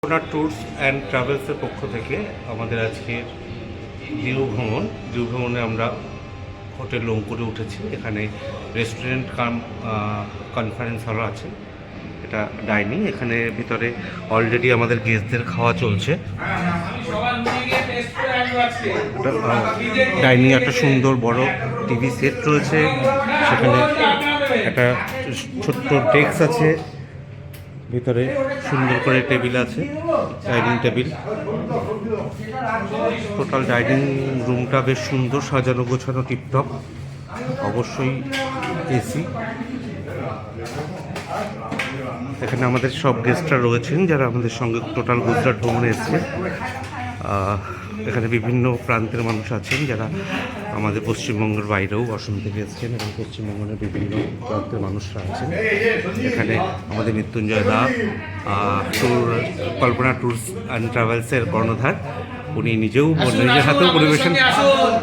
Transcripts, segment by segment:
Kalpana tours and ট্রাভেলসের পক্ষ থেকে আমাদের আজকের দিউ ভ্রমণে আমরা হোটেল লঙ্কুরে উঠেছি। এখানে রেস্টুরেন্ট কাম কনফারেন্স হল আছে, এটা ডাইনিং। এখানে ভিতরে অলরেডি আমাদের গেস্টদের খাওয়া চলছে। ডাইনিং একটা সুন্দর বড় টিভি সেট রয়েছে, সেখানে একটা ছোট্ট ডেস্ক আছে, ভিতরে সুন্দর করে টেবিল আছে, ডাইনিং টেবিল। টোটাল ডাইনিং রুমটা বেশ সুন্দর সাজানো গোছানো, টিপটপ। অবশ্যই এসি। এখানে আমাদের সব গেস্টরা রয়েছেন যারা আমাদের সঙ্গে টোটাল গুজরাট ভ্রমণে এসেছেন। এখানে বিভিন্ন প্রান্তের মানুষ আছেন যারা আমাদের পশ্চিমবঙ্গের বাইরেও অসম থেকে এসেছেন, এবং পশ্চিমবঙ্গের বিভিন্ন প্রান্তের মানুষরা আছেন। এখানে আমাদের মৃত্যুঞ্জয় দা, কল্পনা ট্যুরস অ্যান্ড ট্রাভেলসের কর্ণধার, উনি নিজেও নিজের হাতেও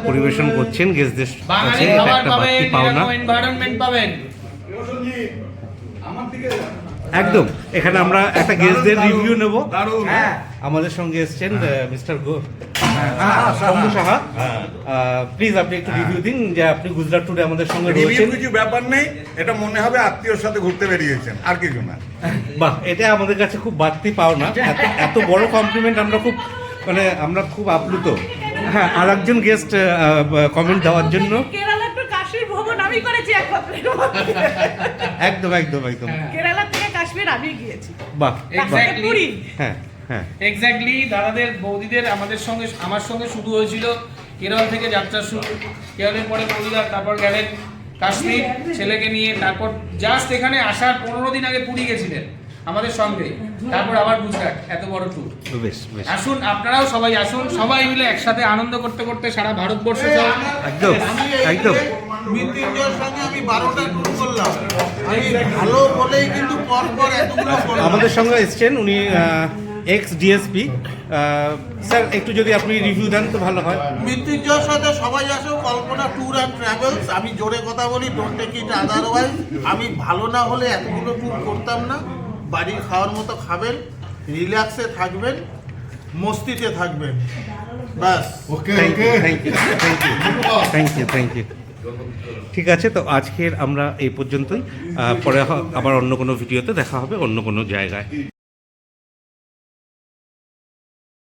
পরিবেশন করছেন গেস্টদের কাছে। এটা একটা বাড়তি পাওনা। একদম। এখানে আমরা একটা গেস্টদের রিভিউ নেব। আমাদের সঙ্গে এসছেন মিস্টার শম্ভু সাহা। প্লিজ আপনি একটু রিভিউ দিন যে আপনি গুজরাট ট্যুরে আমাদের সঙ্গে রয়েছেন। কিছু ব্যাপার নেই, এটা মনে হবে আত্মীয়র সাথে ঘুরতে বেরিয়েছেন, আর কিছু না। বাহ, এটা আমাদের কাছে খুব বাড়তি পাওনা। এত বড় কমপ্লিমেন্ট আমরা খুব আপ্লুত। হ্যাঁ, আর একজন গেস্ট কমেন্ট দেওয়ার জন্য। একদম একদম একদম। কেরালা থেকে কাশ্মীর আমি গিয়েছি। বাহ, পুরী। হ্যাঁ হ্যাঁ, এক্স্যাক্টলি। দাদাদের বৌদিদের আমার সঙ্গে শুরু হয়েছিল কেরল থেকে যাত্রা শুরু। কেরলের পরে বৌদিদা, তারপর গেলেন কাশ্মীর ছেলেকে নিয়ে। তারপর জাস্ট এখানে আসার 15 দিন আগে পুরী গেছিলেন আমাদের সঙ্গে। তারপর আবার গুজরাট। এত বড় ট্যুর। বেশ বেশ। আসুন, আপনারাও সবাই আসুন, সবাই মিলে একসাথে আনন্দ করতে করতে সারা ভারতবর্ষ। একদম একদম। মৃত্যুঞ্জয়ের সঙ্গে আমি 12টা ট্যুর করলাম। আমি ভালো বলেই কিন্তু পরপর এতগুলো করলাম। আমাদের সঙ্গে এসছেন উনি এক্স ডিএসপি। স্যার, একটু যদি আপনি রিভিউ দেন তো ভালো হয়। মৃত্যুঞ্জয়ের সাথে সবাই আসো, কল্পনা ট্যুর অ্যান্ড ট্রাভেলস। আমি জোরে কথা বলি, ডোন্ট টেক ইট আদারওয়াইজ। আমি ভালো না হলে এতগুলো ট্যুর করতাম না। বাড়ির খাওয়ার মতো খাবেন, রিল্যাক্সে থাকবেন, মস্তিতে থাকবেন, ব্যাস। Thank you. ঠিক আছে, তো আজকের আমরা এই পর্যন্তই। পরে আবার অন্য কোনো ভিডিওতে দেখা হবে, অন্য কোনো জায়গায়।